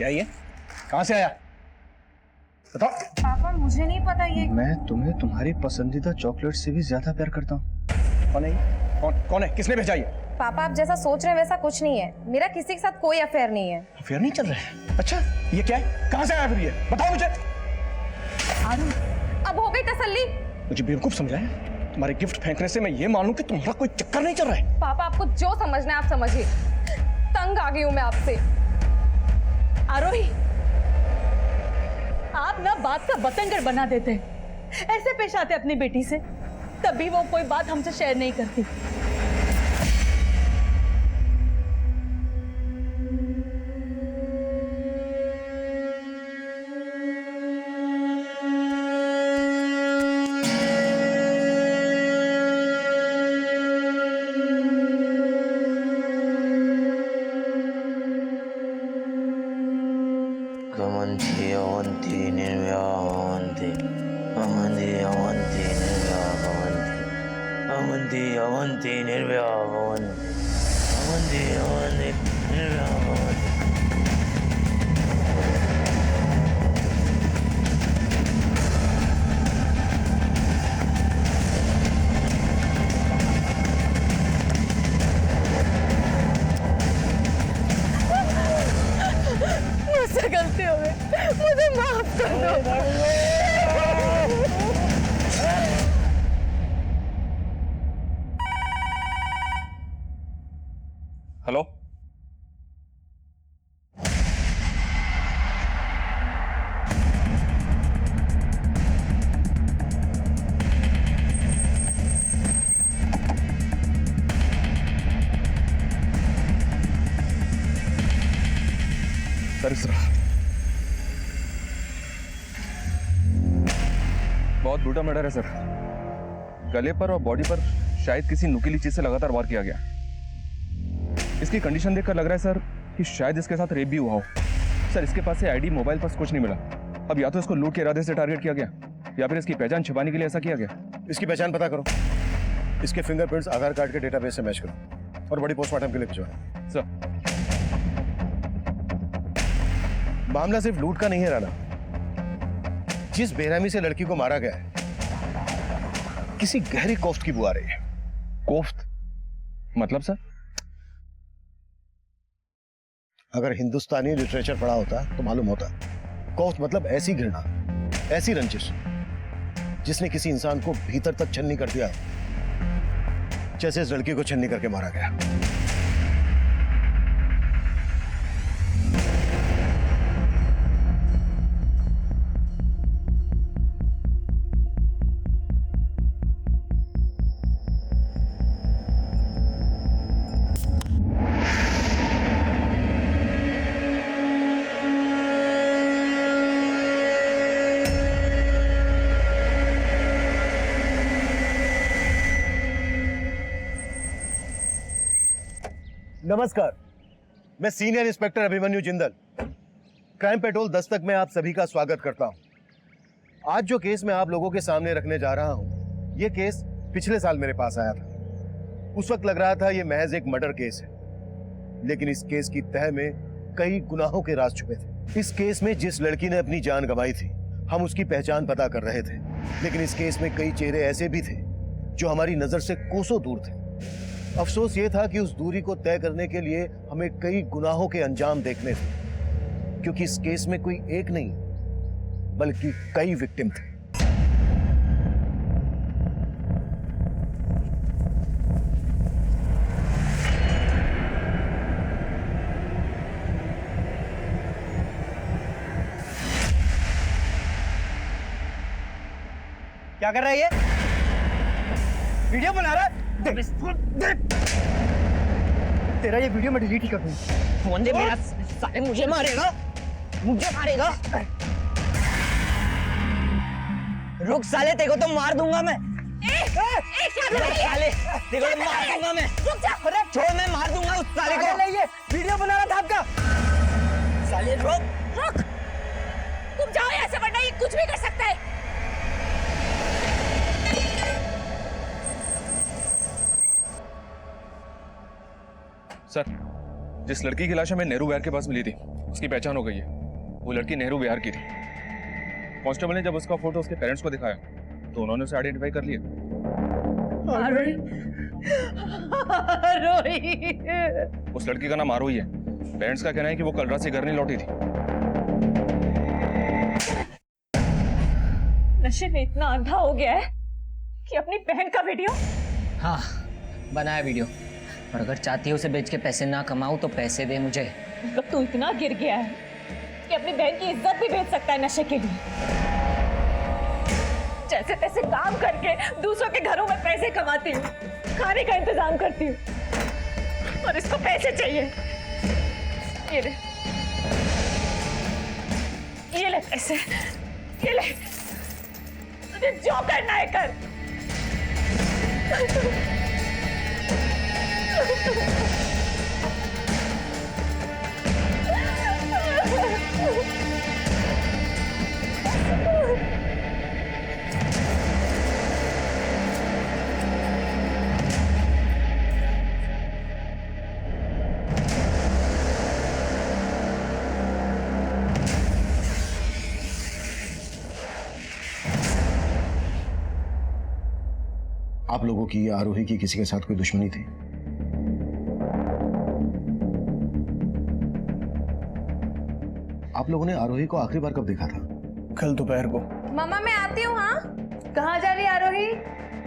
क्या ये? कहां से आया? बताओ। पापा मुझे नहीं पता ये। मैं तुम्हें तुम्हारी पसंदीदा चॉकलेट से भी ज्यादा प्यार करता हूँ। कौन है ये? कौन है? किसने भेजा ये? पापा आप जैसा सोच रहे हैं वैसा कुछ नहीं है। मेरा किसी के साथ कोई अफेयर नहीं है। अफेयर नहीं चल रहा है? अच्छा ये क्या है? कहां से आया फिर ये? बताओ मुझे। अब हो गई तसल्ली? मुझे बेवकूफ समझा है? तुम्हारे गिफ्ट फेंकने से मैं ये मानूं कि तुम्हारा कोई चक्कर नहीं चल रहा है। पापा आपको जो समझना है आप समझिए। तंग आ गई हूं मैं आपसे। आरोही, आप ना बात का बतंगड़ बना देते हैं। ऐसे पेश आते अपनी बेटी से, तभी वो कोई बात हमसे शेयर नहीं करती। मुझसे गलती हो गई, मुझे माफ कर दो। हेलो। सर बहुत ब्रूटल मर्डर है सर। गले पर और बॉडी पर शायद किसी नुकीली चीज से लगातार वार किया गया। इसकी कंडीशन देखकर लग रहा है सर कि शायद इसके साथ रेप भी हुआ हो। सर इसके पास से आईडी, मोबाइल पास कुछ नहीं मिला। अब या तो इसको लूट के इरादे से टारगेट किया गया या फिर इसकी पहचान छिपाने के लिए ऐसा किया गया। इसकी पहचान पता करो, इसके फिंगरप्रिंट्स आधार कार्ड के डेटाबेस से मैच करो और बड़ी पोस्टमार्टम के लिए भिजवाओ। सर मामला सिर्फ लूट का नहीं है राणा। जिस बेरहमी से लड़की को मारा गया है, किसी गहरी कोफ्त की बू आ रही है। कोफ्त मतलब सर? अगर हिंदुस्तानी लिटरेचर पढ़ा होता तो मालूम होता। कोफ्त मतलब ऐसी घृणा, ऐसी रंजिश जिसने किसी इंसान को भीतर तक छन्नी कर दिया, जैसे इस लड़की को छन्नी करके मारा गया। नमस्कार, मैं senior inspector Abhimanyu Jindal, crime petrol Dastak में आप सभी का स्वागत करता हूं। आज जो केस मैं आप लोगों के सामने रखने जा रहा हूं, यह केस पिछले साल मेरे पास आया था। उस वक्त लग रहा था यह महज एक मर्डर केस है, लेकिन इस केस की तह में कई गुनाहों के राज छुपे थे। इस केस में जिस लड़की ने अपनी जान गंवाई थी, हम उसकी पहचान पता कर रहे थे, लेकिन इस केस में कई चेहरे ऐसे भी थे जो हमारी नजर से कोसों दूर थे। अफसोस ये था कि उस दूरी को तय करने के लिए हमें कई गुनाहों के अंजाम देखने थे, क्योंकि इस केस में कोई एक नहीं बल्कि कई विक्टिम थे। क्या कर रहा है ये? वीडियो बना रहा है? तेरा ये वीडियो मैं डिलीट ही कर दूंगा। फोन दे मेरा, साले मुझे मारेगा, मुझे मारेगा। रुक साले, तेरे को तो मार दूंगा मैं। साले तेरे को तो मार दूंगा मैं। छोड़, मैं मार दूंगा उस साले को। ये वीडियो बना रहा था आपका। साले रुक। तुम जाओ यहाँ से वरना ये कुछ भी कर सकता है। सर जिस लड़की की लाश हमें नेहरू विहार के पास मिली थी उसकी पहचान हो गई है। वो लड़की नेहरू विहार की थी। कांस्टेबल ने जब उसका फोटो उसके पेरेंट्स को दिखाया तो उन्होंने उसे आइडेंटिफाई कर लिया। आरोही, आरोही। उस लड़की का नाम आरोही है। पेरेंट्स का कहना है कि वो कल रात से घर नहीं लौटी थी। नशे में इतना अंधा हो गया है कि अपनी बहन का वीडियो। हाँ, बनाया वीडियो। और अगर चाहती है उसे बेच के पैसे ना कमाऊं तो पैसे दे मुझे। मतलब तू इतना गिर गया है कि अपनी बहन की इज्जत भी बेच सकता है नशे के लिए। जैसे तैसे काम करके दूसरों के घरों में पैसे कमाती हूँ, खाने का इंतजाम करती हूँ, और इसको पैसे चाहिए। ये ले पैसे, ये ले। तुझे जो करना है कर। आप लोगों की या आरोही की किसी के साथ कोई दुश्मनी थी? आप लोगों ने आरोही को आखिरी बार कब देखा था? कल दोपहर को। मम्मा मैं आती हूँ। हाँ कहाँ जा रही है आरोही?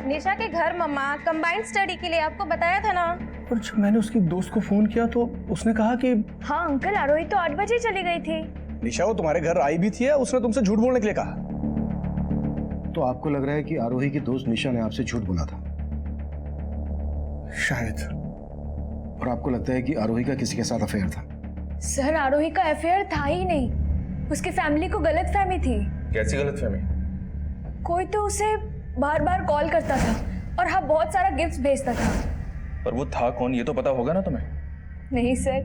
निशा के घर मम्मा, कंबाइंड स्टडी के लिए। आपको बताया था ना। पर जब मैंने उसकी दोस्त को फोन किया तो उसने कहा कि हाँ अंकल, आरोही तो 8 बजे चली गई थी। निशा वो तुम्हारे घर आई भी थी या उसने तुमसे झूठ बोलने के लिए कहा? तो आपको लग रहा है कि आरोही की दोस्त निशा ने आपसे झूठ बोला था? शायद। और आपको लगता है कि आरोही का किसी के साथ अफेयर था? सर आरोही का अफेयर था ही नहीं, उसकी फैमिली को गलतफहमी थी। कैसी गलतफहमी? कोई तो उसे बार बार कॉल करता था और हाँ बहुत सारा गिफ्ट भेजता था। पर वो था कौन ये तो पता होगा ना तुम्हें? नहीं सर,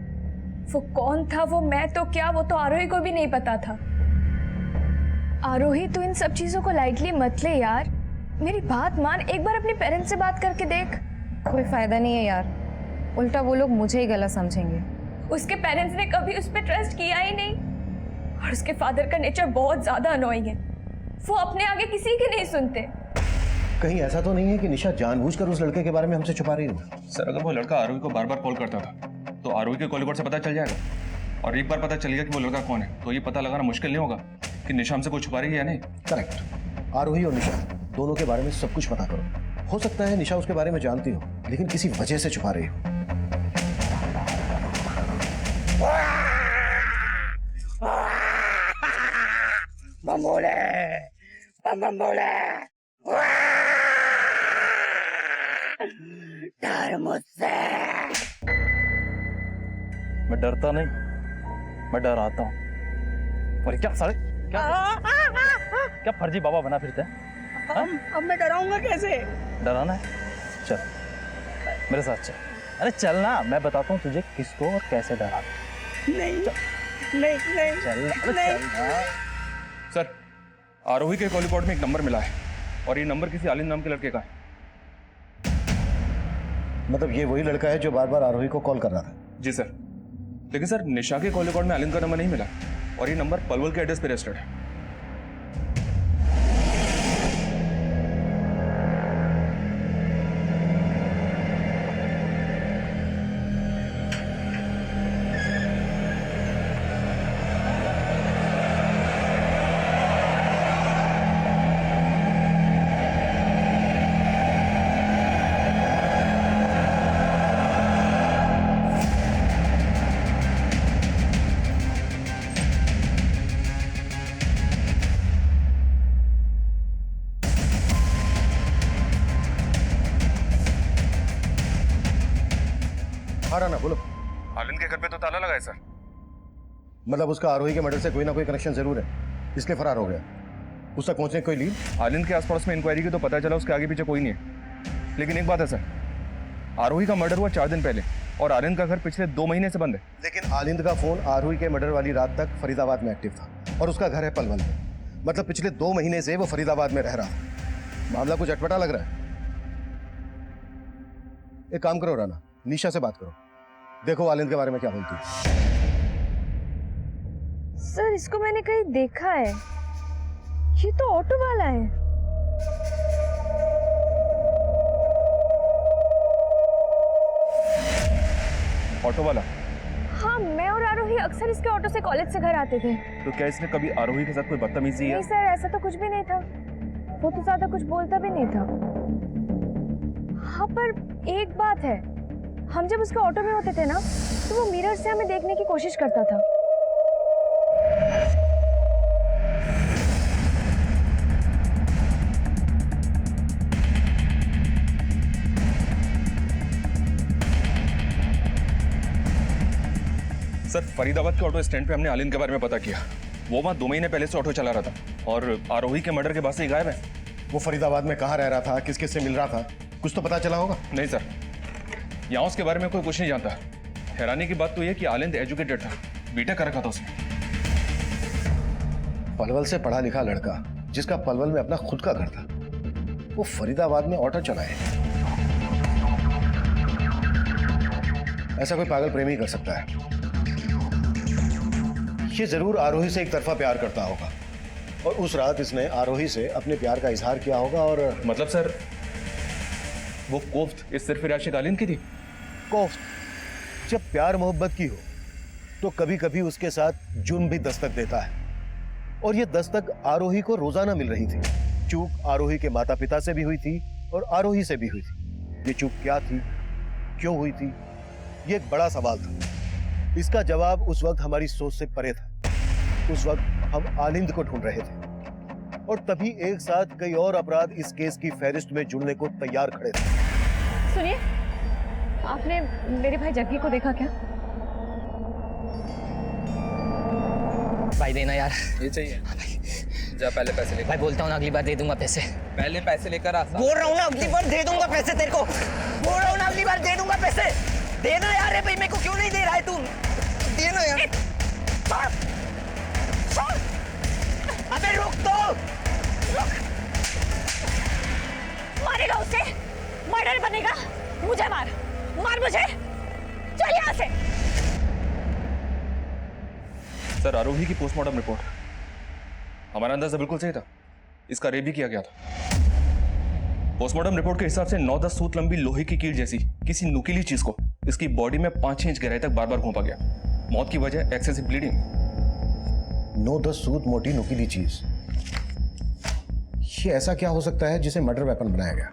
वो कौन था वो मैं तो क्या, वो तो आरोही को भी नहीं पता था। आरोही तू इन सब चीजों को लाइटली मत ले यार, मेरी बात मान, एक बार अपने पेरेंट्स से बात करके देख। कोई फायदा नहीं है यार, उल्टा वो लोग मुझे ही गलत समझेंगे। उसके पेरेंट्स ने कभी उस पर ट्रस्ट किया ही नहीं, और उसके फादर का नेचर बहुत ज्यादा अनोइंग है। वो अपने आगे किसी की नहीं सुनते। कहीं ऐसा तो नहीं है कि निशा जानबूझकर उस लड़के के बारे में हमसे छुपा रही हो? सर अगर वो लड़का आरोही को बार बार कॉल करता था तो आरोही के कॉल रिकॉर्ड से पता चल जाएगा, और एक बार पता चल गया कि वो लड़का कौन है तो ये पता लगाना मुश्किल नहीं होगा कि निशा हमसे कुछ छुपा रही है या नहीं। करेक्ट। आरोही और निशा दोनों के बारे में सब कुछ पता करो। हो सकता है निशा उसके बारे में जानती हो लेकिन किसी वजह से छुपा रही हो। बम्बोले, बम्बोले, डर मुझसे। मैं डरता नहीं, मैं डराता हूँ। और क्या साले क्या फर्जी बाबा बना फिरते हैं? अब मैं डराऊंगा कैसे? डराना है? चल मेरे साथ चल। अरे चल ना, मैं बताता हूँ तुझे किसको और कैसे डराना। नहीं नहीं नहीं चल ना, अरे चल ना। सर आरोही के कॉल रिकॉर्ड में एक नंबर मिला है और ये नंबर किसी आलिंद नाम के लड़के का है। मतलब ये वही लड़का है जो बार बार आरोही को कॉल कर रहा था? जी सर, लेकिन सर निशा के कॉल रिकॉर्ड में आलिंद का नंबर नहीं मिला और ये नंबर पलवल के एड्रेस पे रजिस्टर्ड है। हाँ राना बोलो। आलिंद के घर पे तो ताला लगा है सर। मतलब उसका आरोही के मर्डर से कोई ना कोई कनेक्शन जरूर है, इसलिए फरार हो गया। उस तक पहुंचने की कोई लीड? आलिंद के आसपास में इंक्वायरी की तो पता चला उसके आगे पीछे कोई नहीं है, लेकिन एक बात है सर, आरोही का मर्डर हुआ 4 दिन पहले और आलिंद का घर पिछले 2 महीने से बंद है। लेकिन आलिंद का फोन आरोही के मर्डर वाली रात तक फरीदाबाद में एक्टिव था और उसका घर है पलवल में। मतलब पिछले 2 महीने से वो फरीदाबाद में रह रहा था। मामला कुछ अटपटा लग रहा है। एक काम करो राना, निशा से बात करो। देखो आलिंद के बारे में क्या बोलती है। सर इसको मैंने कहीं देखा है, ये तो ऑटो वाला है। ऑटो वाला? हाँ, मैं और आरोही अक्सर इसके ऑटो से कॉलेज से घर आते थे। तो क्या इसने कभी आरोही के साथ कोई बदतमीजी है? नहीं सर, ऐसा तो कुछ भी नहीं था, वो तो ज्यादा कुछ बोलता भी नहीं था। हाँ पर एक बात है, हम जब उसके ऑटो में होते थे ना, तो वो मिरर से हमें देखने की कोशिश करता था। सर फरीदाबाद के ऑटो स्टैंड पे हमने आलिंद के बारे में पता किया। वो वहाँ 2 महीने पहले से ऑटो चला रहा था और आरोही के मर्डर के बाद से ही गायब है। वो फरीदाबाद में कहाँ रह रहा था, किस किस से मिल रहा था, कुछ तो पता चला होगा? नहीं सर, यहाँ उसके बारे में कोई कुछ नहीं जानता। हैरानी की बात तो यह कि आलिंद एजुकेटेड था, बीटेक कर रखा था उसने। पलवल से पढ़ा लिखा लड़का जिसका पलवल में अपना खुद का घर था, वो फरीदाबाद में ऑटो चलाए। ऐसा कोई पागल प्रेमी कर सकता है। ये जरूर आरोही से एक तरफा प्यार करता होगा और उस रात इसने आरोही से अपने प्यार का इजहार किया होगा। और मतलब सर वो कोफ्त इस सिर्फ आशिक आलिंद की थी? कोफ्त जब प्यार मोहब्बत की हो तो कभी कभी उसके साथ जुर्म भी दस्तक देता है, और ये दस्तक आरोही को रोजाना मिल रही थी। चूक आरोही के माता पिता से भी हुई थी और आरोही से भी हुई थी। ये चूक क्या थी, क्यों हुई थी, ये एक बड़ा सवाल था। इसका जवाब उस वक्त हमारी सोच से परे था। उस वक्त हम आलिंद को ढूंढ रहे थे और तभी एक साथ कई और अपराध इस केस की फहरिस्त में जुड़ने को तैयार खड़े थे। सुनिए, आपने मेरे भाई जग्गी को देखा क्या? भाई देना यार। ये चाहिए? जा पहले पैसे लेकर। भाई बोलता हूँ ना अगली बार दे दूंगा पैसे। पहले पैसे लेकर आ। बोल रहा हूँ ना अगली बार दे दूंगा पैसे तेरे को। बोल रहा हूँ ना अगली बार दे दूंगा पैसे। देना यार। है भाई, मेरे को क्यों नहीं दे रहा है तू? देना यार। अबे रुक तो, रुक। मारेगा उसे, मर्डर बनेगा। मुझे मार, मार मुझे, चल यहाँ से। सर आरोही की पोस्टमार्टम रिपोर्ट, हमारा अंदाजा बिल्कुल सही था, इसका रेप भी किया गया था। पोस्टमार्टम रिपोर्ट के हिसाब से 9-10 सूत लंबी लोहे की कील जैसी किसी नुकीली चीज को इसकी बॉडी में 5-6 इंच गहराई तक बार बार घोंपा गया। मौत की वजह एक्सेसिव ब्लीडिंग। 9-10 सूत मोटी नुकीली चीज, ये ऐसा क्या हो सकता है जिसे मर्डर वेपन बनाया गया?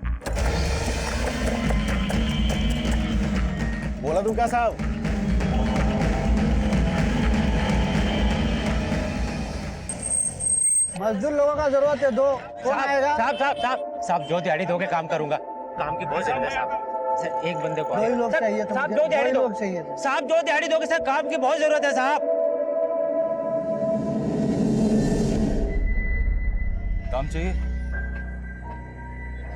बोला तुम क्या साहब? मजदूर लोगों का जरूरत है, दो कौन आएगा? साहब जो दिहाड़ी दोगे काम करूंगा। काम की बहुत जरूरत है साहब। सर एक बंदे को दो ही लोग चाहिए थे साहब, मुझे, दो दिहाड़ी दो ही दो। लोग चाहिए थे। साहब जो दिहाड़ी दोगे सर, काम की बहुत जरूरत है साहब। काम चाहिए?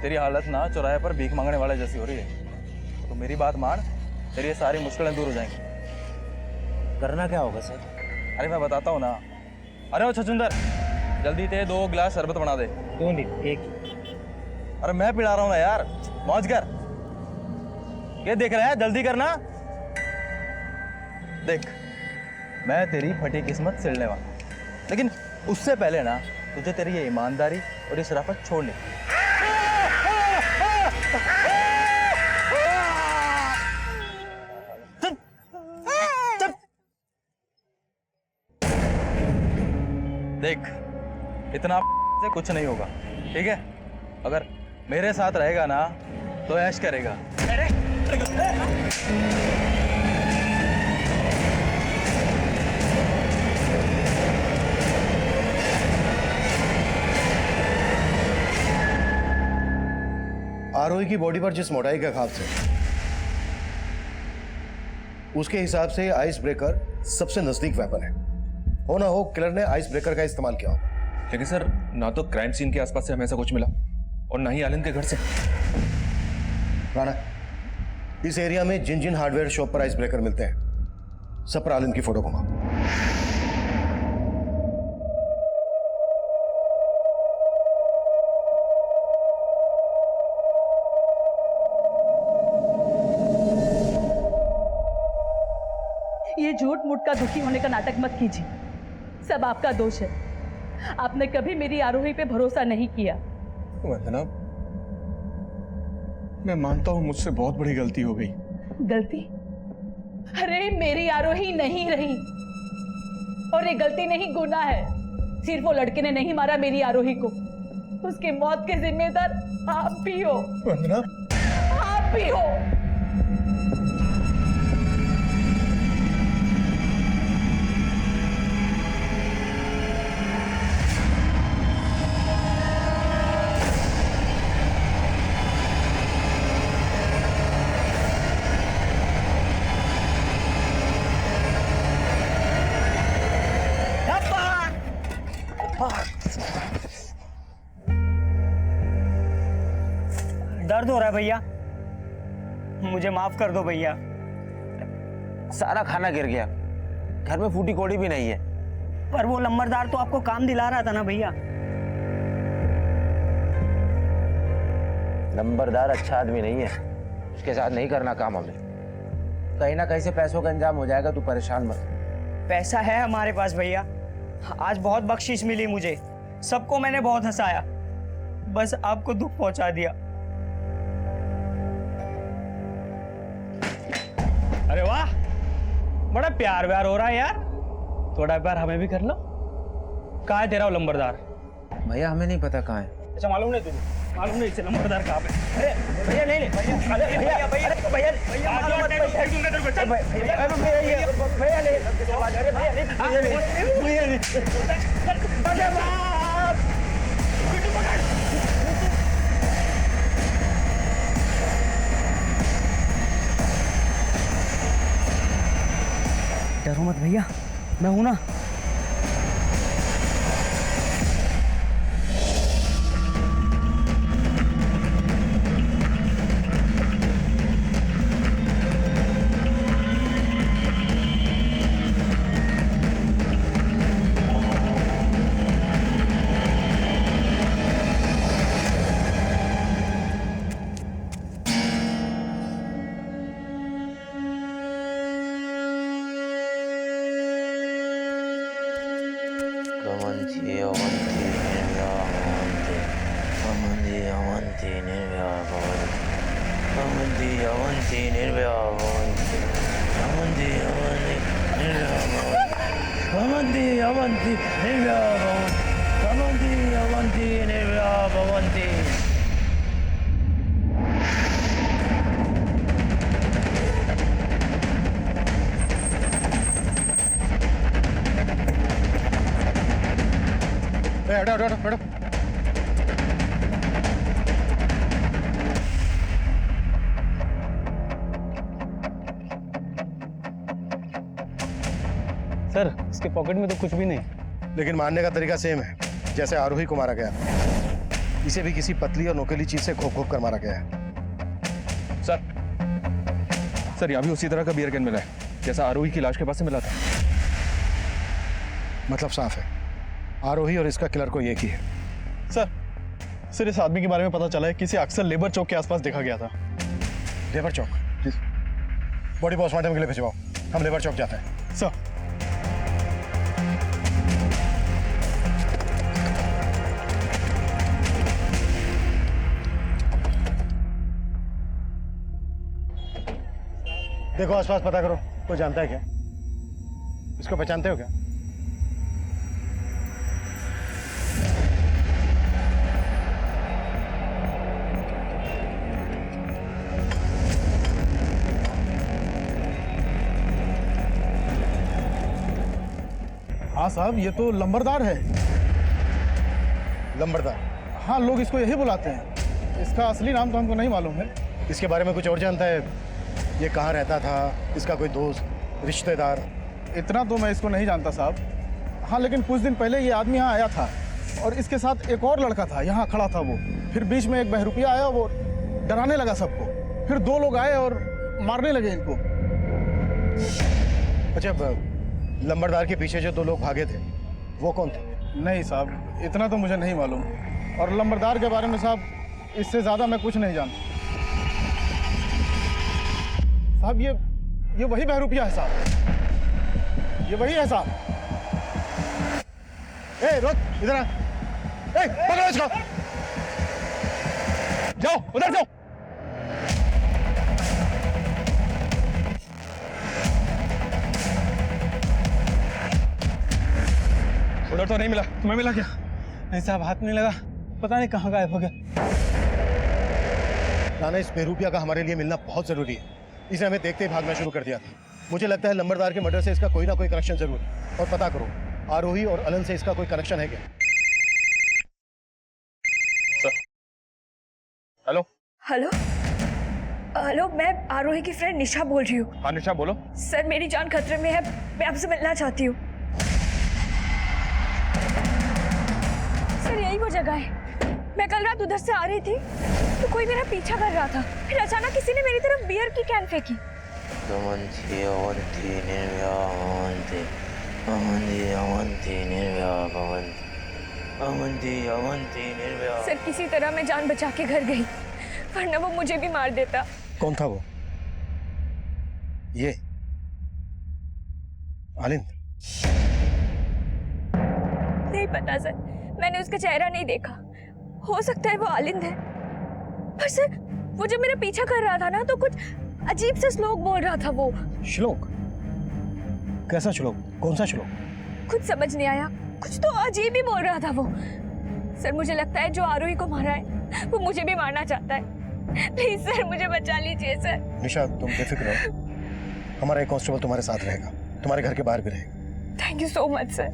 तेरी हालत ना चौराहे पर भीख मांगने वाले जैसी हो रही है, तो मेरी बात मान, तेरी ये सारी मुश्किलें दूर हो जाएंगी। करना क्या होगा सर? अरे मैं बताता हूँ ना। अरे ओ छछुंदर, जल्दी ते 2 गिलास शरबत बना दे। क्यों नहीं, एक। अरे मैं पिला रहा हूँ ना यार, मौज कर। क्या देख रहा है, जल्दी करना। देख, मैं तेरी फटी किस्मत सिलने वाला, लेकिन उससे पहले ना तुझे तेरी ये ईमानदारी और ये शराफत छोड़नी। देख, इतना से कुछ नहीं होगा, ठीक है? अगर मेरे साथ रहेगा ना तो ऐश करेगा। आरोही की बॉडी पर जिस मोटाई के खाब से, उसके हिसाब से आइस ब्रेकर सबसे नजदीक वेपन है। हो ना हो किलर ने आइस ब्रेकर का इस्तेमाल किया होगा। लेकिन सर ना तो क्राइम सीन के आसपास से हमें ऐसा कुछ मिला और ना ही आलिंद के घर से। राणा, इस एरिया में जिन जिन हार्डवेयर शॉप पर आइस ब्रेकर मिलते हैं, सब पर आलिंद की फोटो घुमाओ। झूठ मूठ का दुखी होने का नाटक मत कीजिए। सब आपका दोष है। आपने कभी मेरी आरोही पे भरोसा नहीं किया। वंदना, मैं मानता हूँ मुझसे बहुत बड़ी गलती हो गई। गलती? अरे मेरी आरोही नहीं रही, और ये गलती नहीं गुनाह है। सिर्फ वो लड़के ने नहीं मारा मेरी आरोही को, उसकी मौत के जिम्मेदार आप भी हो। वंदना, आप भी हो। दर्द हो रहा है भैया, मुझे माफ कर दो भैया। सारा खाना गिर गया, घर में फूटी कोड़ी भी नहीं है। पर वो लंबरदार तो आपको काम दिला रहा था ना भैया। नंबरदार अच्छा आदमी नहीं है, उसके साथ नहीं करना काम हमें। कहीं ना कहीं से पैसों का इंतजाम हो जाएगा, तू परेशान मत। पैसा है हमारे पास भैया, आज बहुत बख्शिश मिली मुझे, सबको मैंने बहुत हंसाया, बस आपको दुख पहुंचा दिया। अरे वाह, बड़ा प्यार व्यार हो रहा है यार। थोड़ा प्यार हमें भी कर लो। कहाँ है तेरा वो लंबरदार? भैया हमें नहीं पता कहाँ है। अच्छा, मालूम नहीं तुझे? मालूम नहीं इसे लंबरदार कहाँ पे? अरे भैया नहीं भैया, अरे भैया भैया भैया भैया मालूम मत भैया भैया डरो मत भैया, मैं हूं ना। हटो। सर, इसके पॉकेट में तो कुछ भी नहीं। लेकिन मारने का तरीका सेम है जैसे आरोही को मारा गया। इसे भी किसी पतली और नुकीली चीज से घोप कर मारा गया है। सर यहाँ भी उसी तरह का बियर कैन मिला है जैसा आरोही की लाश के पास से मिला था। मतलब साफ है, आरोही और इसका किलर को एक ही है। सर इस आदमी के बारे में पता चला है, किसी अक्सर लेबर चौक के आसपास देखा गया था। लेबर चौक? बॉडी पोस्टमार्टम के लिए भिजवाओ, हम लेबर चौक जाते हैं। सर देखो आसपास पता करो, कोई जानता है क्या? इसको पहचानते हो क्या? हाँ साहब, ये तो लंबरदार है। लंबरदार? हाँ, लोग इसको यही बुलाते हैं। इसका असली नाम तो हमको नहीं मालूम है। इसके बारे में कुछ और जानता है? ये कहाँ रहता था? इसका कोई दोस्त, रिश्तेदार? इतना तो मैं इसको नहीं जानता साहब। हाँ, लेकिन कुछ दिन पहले ये आदमी यहाँ आया था और इसके साथ एक और लड़का था, यहाँ खड़ा था वो। फिर बीच में एक बहरूपिया आया, वो डराने लगा सबको। फिर दो लोग आए और मारने लगे इनको। अच्छा, लंबरदार के पीछे जो दो लोग भागे थे वो कौन थे? नहीं साहब, इतना तो मुझे नहीं मालूम। और लंबरदार के बारे में साहब, इससे ज़्यादा मैं कुछ नहीं जानता। साहब ये वही बहरूपिया है साहब। ये वही है साहब। ए रोक, इधर आ। ए पकड़ो इसको। जाओ उधर जाओ। उधर तो नहीं मिला। तुम्हें मिला क्या? नहीं साहब, हाथ नहीं लगा, पता नहीं कहाँ गायब हो गया। राना, इस बेरूपिया का हमारे लिए मिलना बहुत जरूरी है। इसे हमें देखते ही भागना शुरू कर दिया था। मुझे लगता है लंबरदार के मर्डर से इसका कोई ना कोई कनेक्शन जरूर है। और पता करो, आरोही और अलन से इसका कोई कनेक्शन है क्या? हेलो हेलो हेलो, मैं आरोही की फ्रेंड निशा बोल रही हूँ। हाँ निशा बोलो। सर मेरी जान खतरे में है, मैं आपसे मिलना चाहती हूँ। सर यही वो जगह है। मैं कल रात उधर से आ रही थी तो कोई मेरा पीछा कर रहा था, फिर अचानक किसी ने मेरी तरफ बियर की कैन फेंकी। सर किसी तरह मैं जान बचा के घर गई, वरना वो मुझे भी मार देता। कौन था वो? ये आलिंद? नहीं पता सर, मैंने उसका चेहरा नहीं देखा। हो सकता है वो आलिंद है, पर सर वो जब मेरा पीछा कर रहा था ना तो कुछ अजीब सा श्लोक बोल रहा था। वो श्लोक? कैसा श्लोक? कौन सा श्लोक? कुछ समझ नहीं आया, कुछ तो अजीब ही बोल रहा था वो। सर मुझे लगता है जो आरोही को मारा है वो मुझे भी मारना चाहता है। प्लीज सर मुझे बचा लीजिए सर। निशा तुम बेफिक्र रहो, हमारा एक कांस्टेबल तुम्हारे साथ रहेगा, तुम्हारे घर के बाहर भी रहेगा। Thank you so much sir.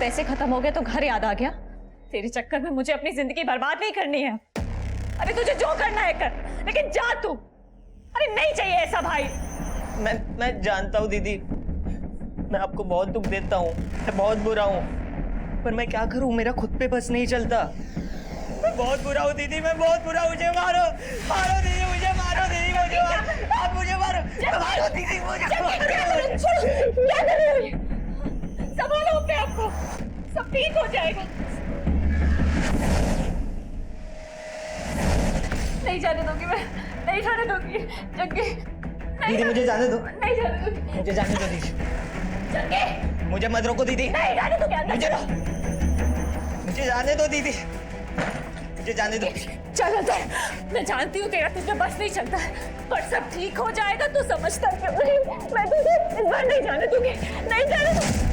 पैसे खत्म हो गए तो घर याद आ गया। तेरे चक्कर में मुझे अपनी जिंदगी बर्बाद नहीं करनी है। अरे तुझे जो करना है कर, लेकिन जा तू। अरे नहीं चाहिए ऐसा भाई। मैं जानता हूँ दीदी, मैं आपको बहुत दुख देता हूँ, मैं बहुत बुरा हूँ, पर मैं क्या करूँ, मेरा खुद पे बस नहीं चलता। मैं बहुत बुरा हूँ दीदी, मैं बहुत बुरा हूँ। मुझे मारो, मारो दीदी, मुझे मारो दीदी, मुझे मारो, आप मुझे मारो, मारो दीदी, मुझे मारो। क्या कर रहे हो? संभालो अपने आप को, सब ठीक हो जाएगा। नहीं जाने दूंगी मैं, नहीं जाने दूंगी जग्गी। दीदी मुझे जाने दो, नहीं जाने दूंगी। मुझे जाने दो दीदी, जग्गी मुझे मत रोको दीदी। नहीं जाने दूंगी अंदर। मुझे जाने दो दीदी, मुझे जाने दो। चल अंदर। मैं जानती हूँ तेरा तुझे बस नहीं चलता है, पर सब ठीक हो जाएगा। तू समझता क्यों नहीं? मैं तुझे इस बार नहीं जाने दूंगी, नहीं जाने दूंगी।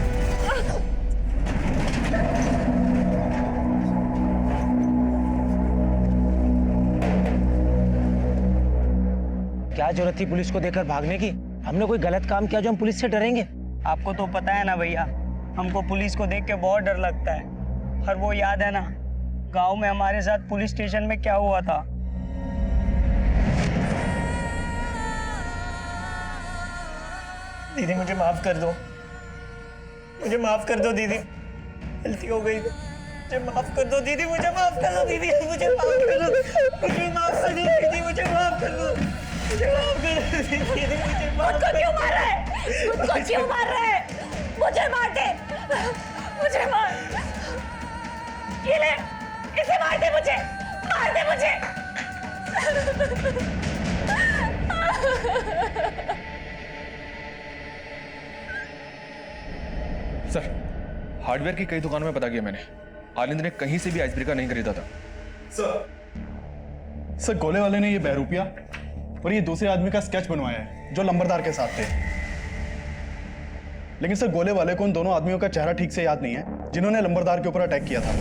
क्या जरूरत थी पुलिस को देकर भागने की? हमने कोई गलत काम किया जो हम पुलिस से डरेंगे? आपको तो पता है ना भैया, हमको पुलिस को देख के बहुत डर लगता है। और वो याद है ना गांव में हमारे साथ पुलिस स्टेशन में क्या हुआ था? दीदी मुझे माफ कर दो, मुझे माफ कर दो दीदी, गलती हो गई। मुझे माफ कर दो दीदी, मुझे माफ कर दो दीदी, मुझे माफ कर दो, मुझे माफ कर दो दीदी, मुझे माफ कर दो, मुझे माफ कर दो दीदी, मुझे माफ कर दो। क्यों मार रहा है? मुझको क्यों मार रहा है? मुझे मार दे, मुझे मार। ये ले, इसे मार दे मुझे, मार दे मुझे। सर हार्डवेयर की कई दुकानों में पता किया मैंने, आनंद ने कहीं से भी आइस ब्रेकर नहीं खरीदा था। सर गोले वाले ने ये बहरूपिया और ये दूसरे आदमी का स्केच बनवाया है जो लंबरदार के साथ थे। लेकिन सर गोले वाले को उन दोनों आदमियों का चेहरा ठीक से याद नहीं है जिन्होंने लंबरदार के ऊपर अटैक किया था।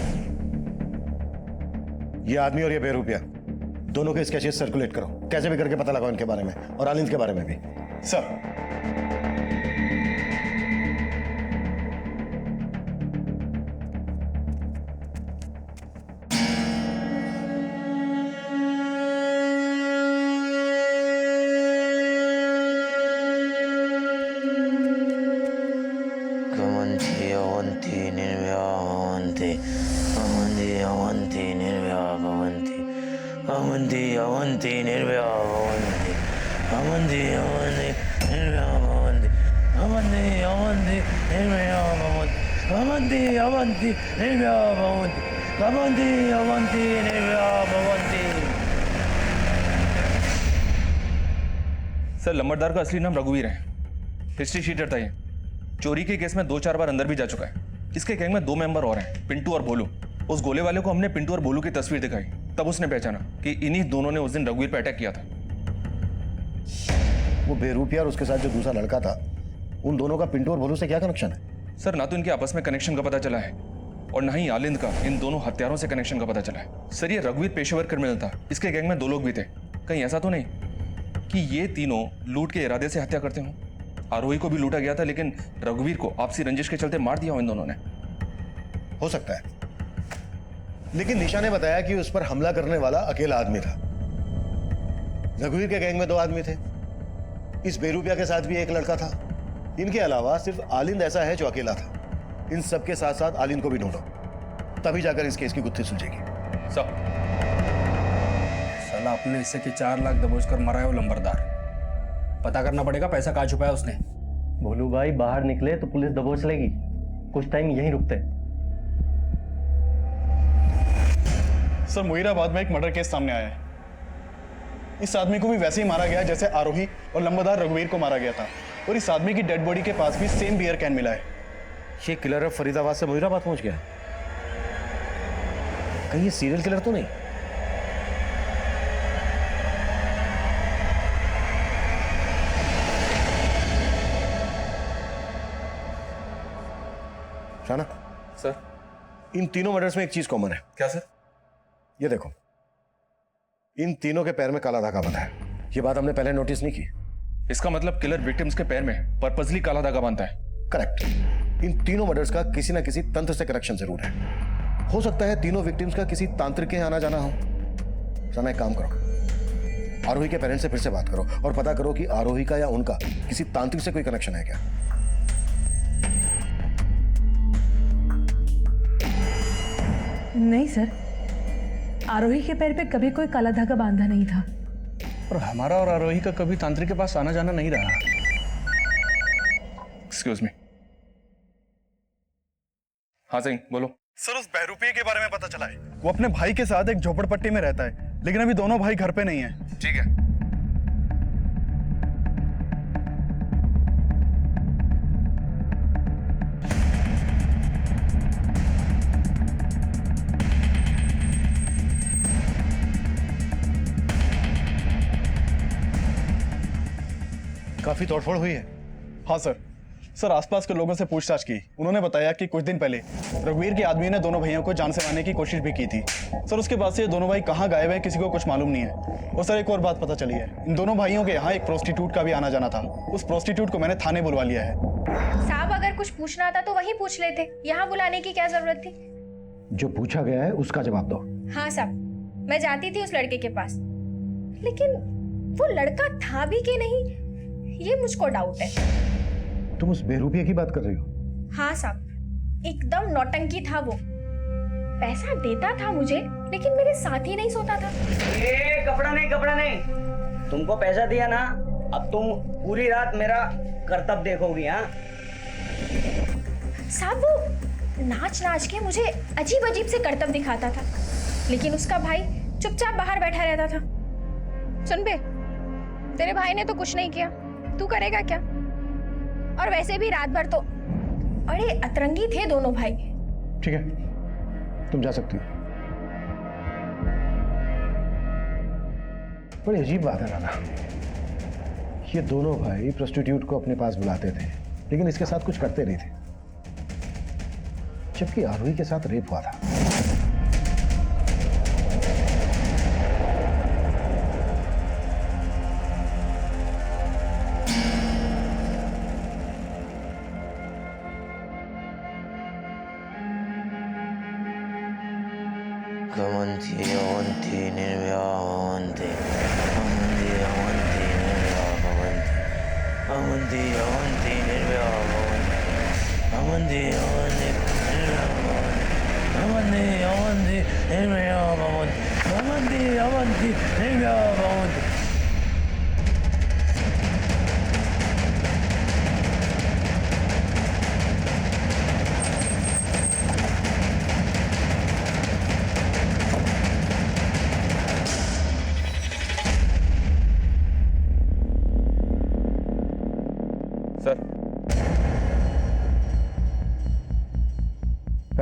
ये आदमी और ये बेरूपिया दोनों के स्केचेस सर्कुलेट करो, कैसे भी करके पता लगाओ इनके बारे में और आलिंद के बारे में भी। सर सर लंबरदार का असली नाम रघुवीर है। हिस्ट्री शीटर था ये। चोरी के केस में 2-4 बार अंदर भी जा चुका है। इसके गैंग में 2 मेंबर और हैं, पिंटू और भोलू। उस गोले वाले को हमने पिंटू और भोलू की तस्वीर दिखाई, तब उसने पहचाना कि इन्हीं दोनों ने उस दिन रघुवीर पर अटैक किया था। वो बेरूपिया और उसके साथ जो दूसरा लड़का था, उन दोनों का पिंटू और भोलू से क्या कनेक्शन है? सर ना तो इनके आपस में कनेक्शन का पता चला है और ना ही आलिंद का इन दोनों हत्यारों से कनेक्शन का पता चला है। सर ये रघुवीर पेशेवर क्रिमिनल था। इसके गैंग में 2 लोग भी थे। कहीं ऐसा तो नहीं कि ये तीनों लूट के इरादे से हत्या करते हों? आरोही को भी लूटा गया था, लेकिन रघुवीर को आपसी रंजिश के चलते मार दिया हो इन दोनों ने। हो सकता है, लेकिन निशा ने बताया कि उस पर हमला करने वाला अकेला आदमी था। रघुवीर के गैंग में 2 आदमी थे। इस बेरूपिया के साथ भी एक लड़का था। इनके अलावा सिर्फ आलिंद ऐसा है जो अकेला था। इन सबके साथ साथ आलिंद को भी ढूंढो, तभी जाकर इस केस की गुत्थी सुलझेगी। साला अपने हिस्से के 4 लाख दबोच कर मरा है वो लंबरदार। पता करना पड़ेगा पैसा कहाँ छुपाया उसने। भोलू भाई बाहर निकले तो पुलिस दबोच लेगी, कुछ टाइम यहीं रुकते। सर मुहीराबाद में एक मर्डर केस सामने आया है। इस आदमी को भी वैसे ही मारा गया जैसे आरोही और लंबरदार रघुवीर को मारा गया था, और इस आदमी की डेड बॉडी के पास भी सेम बियर कैन मिला है। ये किलर अब फरीदाबाद से मुहीराबाद पहुंच गया। कहीं ये सीरियल किलर तो नहीं? राणा सर, इन तीनों मर्डर्स में एक चीज कॉमन है। क्या सर? ये देखो, इन तीनों के पैर में काला धागा बंधा है। ये बात हमने पहले नोटिस नहीं की। इसका मतलब किलर विक्टिम्स के पैर में पर्पसली काला धागा बांधता है। करेक्ट। इन तीनों मर्डर्स का किसी ना किसी तंत्र से कनेक्शन जरूर है। हो सकता है तीनों विक्टिम्स का किसी तांत्रिक के आना जाना हो। राणा एक काम करो, आरोही के पेरेंट्स से फिर से बात करो और पता करो कि आरोही का या उनका किसी तांत्रिक से कोई कनेक्शन है क्या। नहीं सर, आरोही के पैर पे कभी कोई काला धागा बांधा नहीं था। और हमारा और आरोही का कभी तांत्रिक के पास आना जाना नहीं रहा। Excuse me. हाँ सही बोलो। सर उस बहरूपिये के बारे में पता चला है। वो अपने भाई के साथ एक झोपड़पट्टी में रहता है, लेकिन अभी दोनों भाई घर पे नहीं है। ठीक है। काफी तोड़फोड़ हुई है। हाँ सर। सर आसपास के लोगों से पूछताछ की। उन्होंने बताया कि कुछ दिन पहले रघुवीर के आदमी ने दोनों भाइयों को जान से मारने की कोशिश भी की थी। सर उसके बाद से ये दोनों भाई कहाँ गायब है किसी को कुछ मालूम नहीं है। और सर एक और बात पता चली है, इन दोनों भाइयों के यहाँ एक प्रोस्टिट्यूट का भी आना जाना था। उस प्रोस्टिट्यूट को मैंने थाने बुलवा लिया है। साहब अगर कुछ पूछना था तो वहीं पूछ लेते, यहाँ बुलाने की क्या जरूरत थी? जो पूछा गया है उसका जवाब दो। हाँ साहब, मैं जाती थी उस लड़के के पास, लेकिन वो लड़का था भी कि नहीं ये मुझको डाउट है। तुम उस बेरूपिया की बात कर रही हो? हाँ साहब, एकदम नौटंकी था वो। पैसा देता था मुझे, लेकिन मेरे साथ ही नहीं सोता था। ए, कपड़ा नहीं, तुमको पैसा दिया ना, अब तुम पूरी रात मेरा कर्तव्य देखोगी। हाँ साहब वो नाच नाच के मुझे अजीब अजीब से करतब दिखाता था, लेकिन उसका भाई चुपचाप बाहर बैठा रहता था। सुन बे, तेरे भाई ने तो कुछ नहीं किया, तू करेगा क्या? और वैसे भी रात भर तो अरे अतरंगी थे दोनों भाई। ठीक है, तुम जा सकती हो। बड़ी अजीब बात है राणा, ये दोनों भाई प्रोस्टिट्यूट को अपने पास बुलाते थे, लेकिन इसके साथ कुछ करते नहीं थे, जबकि आरोही के साथ रेप हुआ था।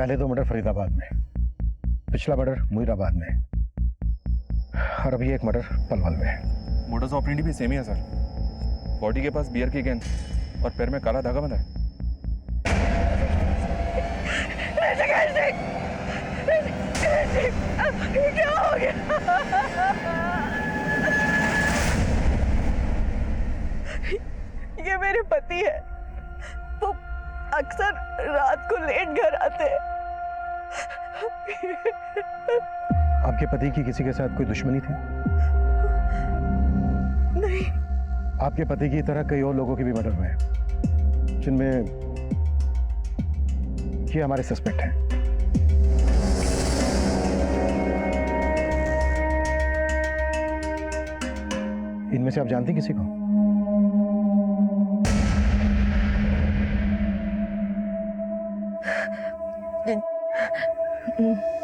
पहले 2 मर्डर फरीदाबाद में, पिछला मर्डर मुईराबाद में, और अभी एक मर्डर पलवल में। मोडस ऑपरेंडी भी सेम ही है सर। बॉडी के पास बियर की गेंद और पैर में काला धागा बंधा है। क्या हो गया? ये मेरे पति है। वो अक्सर रात को लेट घर आते हैं। आपके पति की किसी के साथ कोई दुश्मनी थी? नहीं। आपके पति की तरह कई और लोगों के भी मर्डर हुए हैं, जिनमें ये हमारे सस्पेक्ट हैं। इनमें से आप जानती किसी को?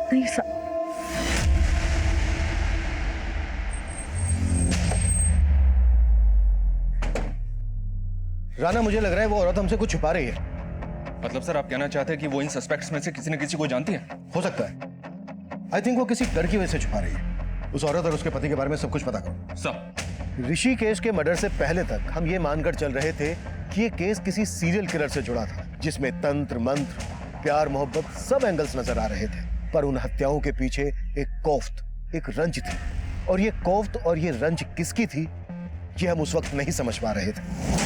नहीं सर। राना, मुझे लग रहा है वो औरत हमसे कुछ छुपा रही है। मतलब सर आप कहना चाहते हैं कि वो इन सस्पेक्ट्स में से किसी न किसी को जानती है? हो सकता है। आई थिंक वो किसी डर की वजह से छुपा रही है। उस औरत और उसके पति के बारे में सब कुछ पता करो। सर, ऋषि केस के मर्डर से पहले तक हम ये मानकर चल रहे थे कि ये केस किसी सीरियल किलर से जुड़ा था, जिसमें तंत्र मंत्र, प्यार मोहब्बत सब एंगल्स नजर आ रहे थे। पर उन हत्याओं के पीछे एक कोफ्त, एक रंज थी, और ये कोफ्त और ये रंज किसकी थी ये हम उस वक्त नहीं समझ पा रहे थे।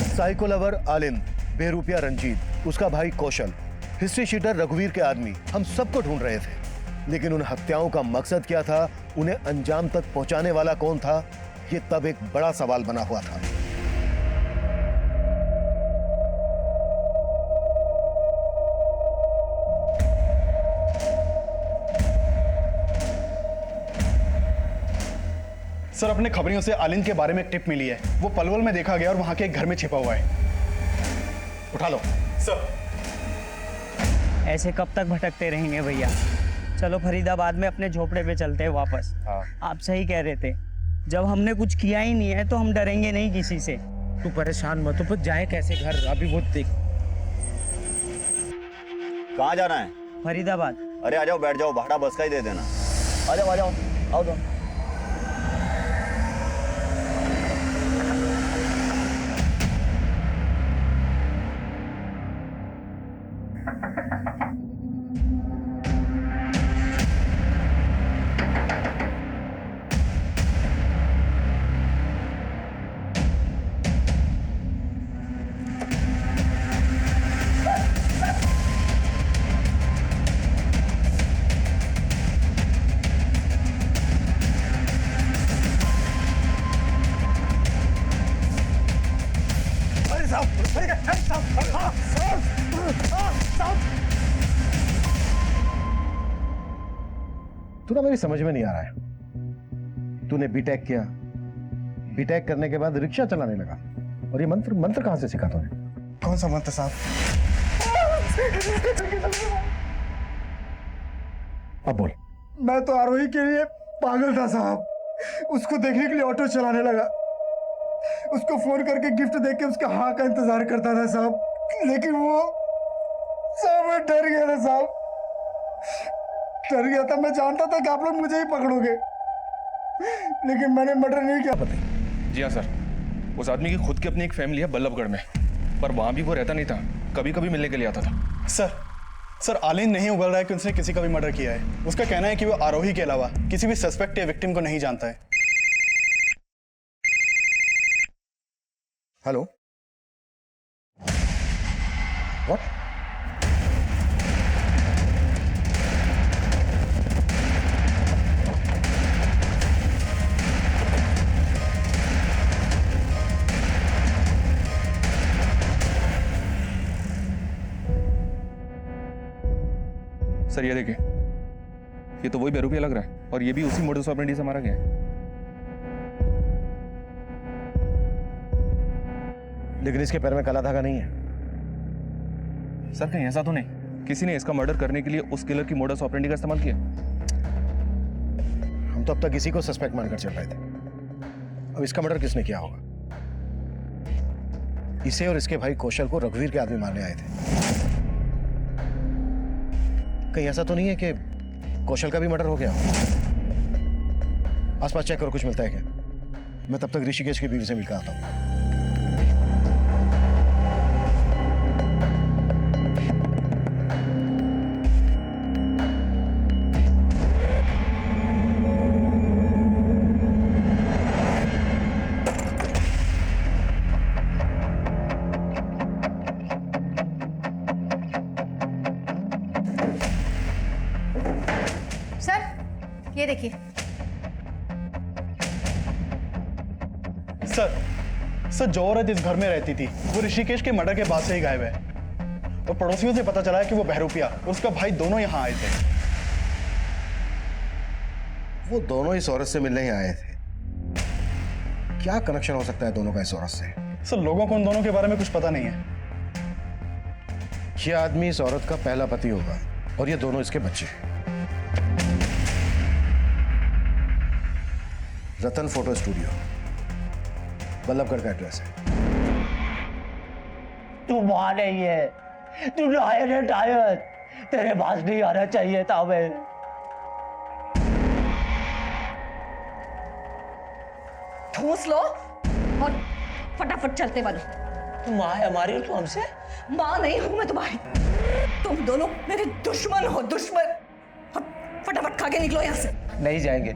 साइको लवर आलिंद, बेरूपिया रंजीत, उसका भाई कौशल, हिस्ट्री शीटर रघुवीर के आदमी, हम सबको ढूंढ रहे थे। लेकिन उन हत्याओं का मकसद क्या था, उन्हें अंजाम तक पहुंचाने वाला कौन था, ये तब एक बड़ा सवाल बना हुआ था। सर, अपने खबरियों से आलिंद के बारे में एक टिप मिली है। वो पलवल में देखा गया और वहां के एक घर में छिपा हुआ है। उठा लो। सर, ऐसे कब तक भटकते रहेंगे भैया? चलो फरीदाबाद में अपने झोपड़े पे चलते हैं वापस। आप सही कह रहे थे, जब हमने कुछ किया ही नहीं है तो हम डरेंगे नहीं किसी से। तू परेशान मत हो, पर जाए कैसे घर? अभी वो देख। कहाँ जाना है? फरीदाबाद। अरे आ जाओ, बैठ जाओ, भाड़ा बस का ही दे देना। आ जाओ आओ तो। तू ना मेरी समझ में नहीं आ रहा है। तूने बीटेक किया, बीटेक करने के बाद रिक्शा चलाने लगा, और ये मंत्र कहां से सीखा तूने? कौन सा मंत्र साहब? अब बोल। मैं तो आरोही के लिए पागल था साहब। उसको देखने के लिए ऑटो चलाने लगा, उसको फोन करके गिफ्ट देके के उसका हाँ का इंतजार करता था साहब। लेकिन वो साहब, मैं डर गया था साहब, डर गया था। मैं जानता था कि आप लोग मुझे ही पकड़ोगे, लेकिन मैंने मर्डर नहीं किया। पता है? जी हाँ सर, उस आदमी की खुद की अपनी एक फैमिली है बल्लभगढ़ में, पर वहां भी वो रहता नहीं था, कभी कभी मिलने के लिए आता था। सर, आलिंद नहीं उगल रहा है कि उसने किसी का भी मर्डर किया है। उसका कहना है कि वो आरोही के अलावा किसी भी सस्पेक्ट या विक्टिम को नहीं जानता है। Hello, what? सर ये देखिए, ये तो वही बेरूपिया लग रहा है, और ये भी उसी मोडस ऑपरेंडी से मारा गया है। लेकिन इसके पैर में काला धागा नहीं है। सर कहीं ऐसा तो नहीं किसी ने इसका मर्डर करने के लिए उस किलर की मोडस ऑपरेंडी का इस्तेमाल किया? हम तो अब तक इसी को सस्पेक्ट मानकर चल रहे थे। अब इसका मर्डर किसने किया होगा? इसे और इसके भाई कौशल को रघुवीर के आदमी मारने आए थे। कहीं ऐसा तो नहीं है कि कौशल का भी मर्डर हो गया? आसपास चेक करो, कुछ मिलता है क्या? मैं तब तक ऋषिकेश की बीवी से मिलकर आता हूँ। सर ये देखिए। सर जो औरत इस घर में रहती थी वो ऋषिकेश के मर्डर के बाद से ही गायब है, और पड़ोसियों से पता चला है कि वो बहरूपिया और उसका भाई दोनों यहाँ आए थे। वो दोनों इस औरत से मिलने ही आए थे। क्या कनेक्शन हो सकता है दोनों का इस औरत से? सर लोगों को उन दोनों के बारे में कुछ पता नहीं है। ये आदमी इस औरत का पहला पति होगा और ये दोनों इसके बच्चे। रतन फोटो स्टूडियो, बल्लभगढ़ का एड्रेस है। तू मां नहीं है, तू लायन है टायर। तेरे पास नहीं आना चाहिए था। मैं ठूस लो और फटाफट चलते बनो। तू मां है हमारी और तू हमसे? मां नहीं हूं मैं तुम्हारी। तुम दोनों मेरे दुश्मन हो, दुश्मन। फटाफट खा के निकलो यहाँ से। नहीं जाएंगे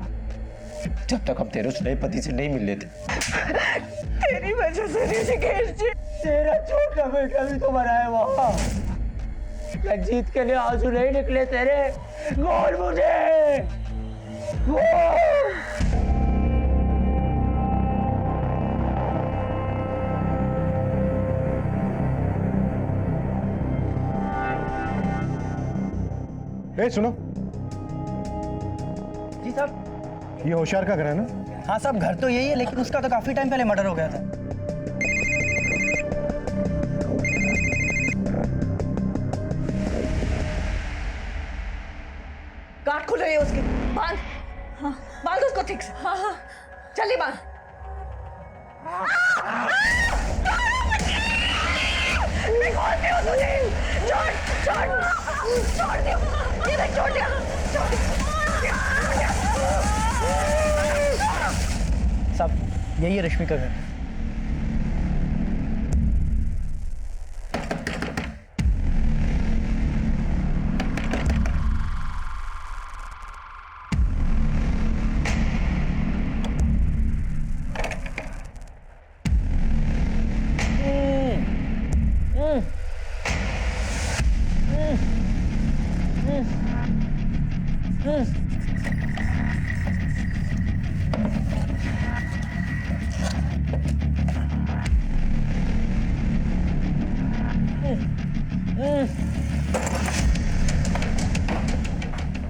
जब तक हम तेरे उस नए पति से नहीं मिल लेते। तेरी वजह से ऋषिकेश जी, तेरा छोटा बेटा भी तो मरा है वहां। रंजीत के लिए आंसू नहीं निकले तेरे। बोल मुझे, बोल। ए सुनो जी साहब। ये होशियार का घर है ना? हाँ साहब, घर तो यही है, लेकिन उसका तो काफी टाइम पहले मर्डर हो गया था। गांठ खुल रही है उसकी। बांध। हाँ, बांध उसको ठीक से। हाँ हाँ जल्दी बांध। छोड़ दियो। ये देख, छोड़ दिया। साहब यही है रश्मि का घर।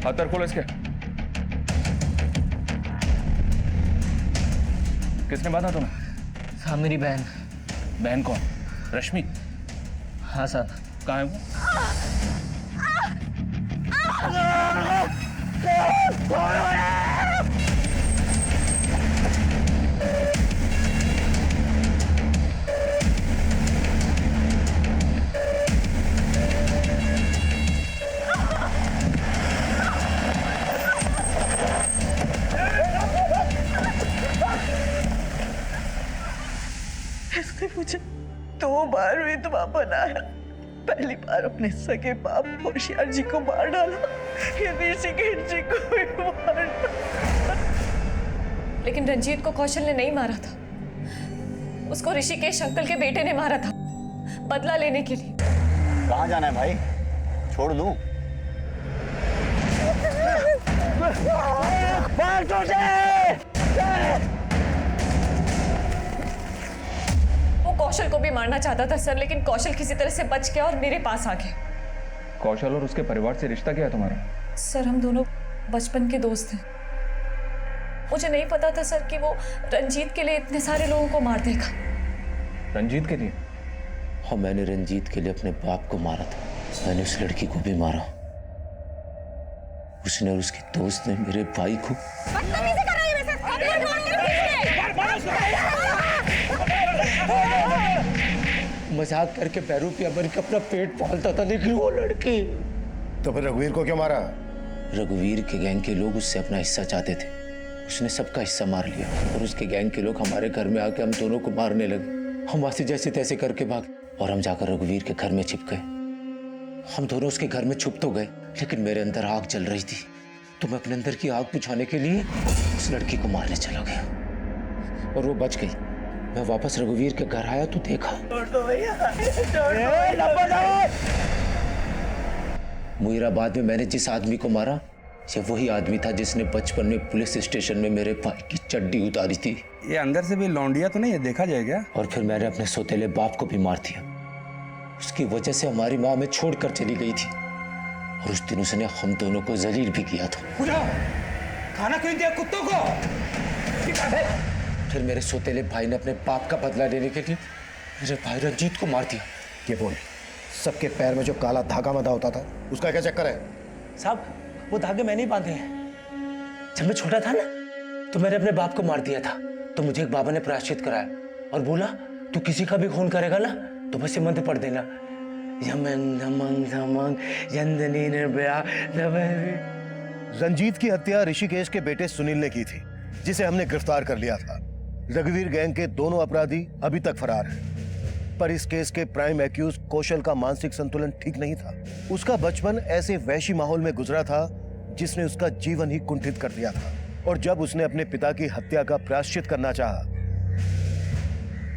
हाथ खोलो इसके। किसने बांधा तुम्हें? हाँ मेरी बहन। बहन कौन? रश्मि? हाँ साहब। कहाँ है वो? इसने मुझे 2 बार विधवा बनाया। पहली बार अपने सगे बाप होशियार जी को मार डाला, ये ऋषिकेश जी को भी मार डाला। लेकिन रंजीत को कौशल ने नहीं मारा था, उसको ऋषिकेश अंकल के बेटे ने मारा था, बदला लेने के लिए। कहाँ जाना है भाई? छोड़ दूं? वो कौशल को भी मारना चाहता था सर, लेकिन कौशल किसी तरह से बच गया और मेरे पास आ गया। कौशल और उसके परिवार से रिश्ता क्या है तुम्हारा? सर हम दोनों बचपन के दोस्त हैं। मुझे नहीं पता था सर कि वो रंजीत के लिए इतने सारे लोगों को मार देगा। रंजीत के लिए? हाँ, मैंने रंजीत के लिए अपने बाप को मारा था। मैंने उस लड़की को भी मारा। उसने और उसके दोस्त ने मेरे भाई को। मजाक करके बहरूपिया बन के अपना पेट पालता था, लेकिन वो लड़की तो फिर रघुवीर को क्यों मारा? रघुवीर के गैंग के लोग उससे अपना हिस्सा चाहते थे। उसने सबका हिस्सा मार लिया और उसके गैंग के लोग हमारे घर में आके हम दोनों को मारने लगे। हम वहां से जैसे तैसे करके भाग और हम जाकर रघुवीर के घर में छिप गए। हम दोनों उसके घर में छुप तो गए, लेकिन मेरे अंदर आग जल रही थी, तो मैं अपने अंदर की आग बुझाने के लिए उस लड़की को मारने चला गया और वो बच गई। मैं वापस रघुवीर के घर आया तो देखा मुईराबाद में मैंने जिस आदमी को मारा, ये वही आदमी था जिसने बचपन में पुलिस स्टेशन में मेरे भाई की चड्डी उतारी थी। ये अंदर से भी लौंडिया तो नहीं है, देखा जाएगा। और फिर मैंने अपने सौतेले बाप को भी मार दिया। उसकी वजह से हमारी माँ हमें छोड़कर चली गई थी और उस दिन उसने हम दोनों को जलील भी किया था। खाना क्यों दिया कुत्तों को? फिर मेरे सौतेले भाई ने अपने बाप का बदला लेने के लिए मेरे भाई रंजीत को मार दिया। ये बोल, सबके पैर में जो काला धागा बंधा होता था, उसका क्या चक्कर है? साहब, वो धागे मैंने ही बांधे हैं। जब मैं छोटा था ना, तो मैंने अपने बाप को मार दिया था, तो मुझे एक बाबा ने प्रायश्चित कराया और बोला तू किसी का भी खून करेगा ना तो बस ये मंत्र पढ़ देना, यमन धमंग धमंग यंदनी निर्भया। रंजीत की हत्या ऋषिकेश के बेटे सुनील ने की थी, जिसे हमने गिरफ्तार कर लिया था। रघुवीर गैंग के दोनों अपराधी अभी तक फरार हैं, पर इस केस के प्राइम एक्यूज कौशल का मानसिक संतुलन ठीक नहीं था। उसका बचपन ऐसे वैशी माहौल में गुजरा था जिसने उसका जीवन ही कुंठित कर दिया था, और जब उसने अपने पिता की हत्या का प्रायश्चित करना चाहा,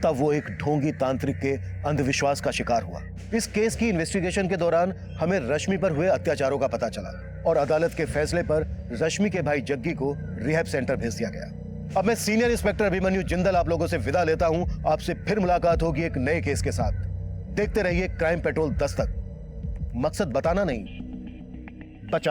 तब वो एक ढोंगी तांत्रिक के अंधविश्वास का शिकार हुआ। इस केस की इन्वेस्टिगेशन के दौरान हमें रश्मि पर हुए अत्याचारों का पता चला और अदालत के फैसले पर रश्मि के भाई जग्गी को रिहैब सेंटर भेज दिया गया। अब मैं सीनियर इंस्पेक्टर अभिमन्यु जिंदल आप लोगों से विदा लेता हूं। आपसे फिर मुलाकात होगी एक नए केस के साथ। देखते रहिए क्राइम पेट्रोल दस्तक। मकसद बताना नहीं, बचा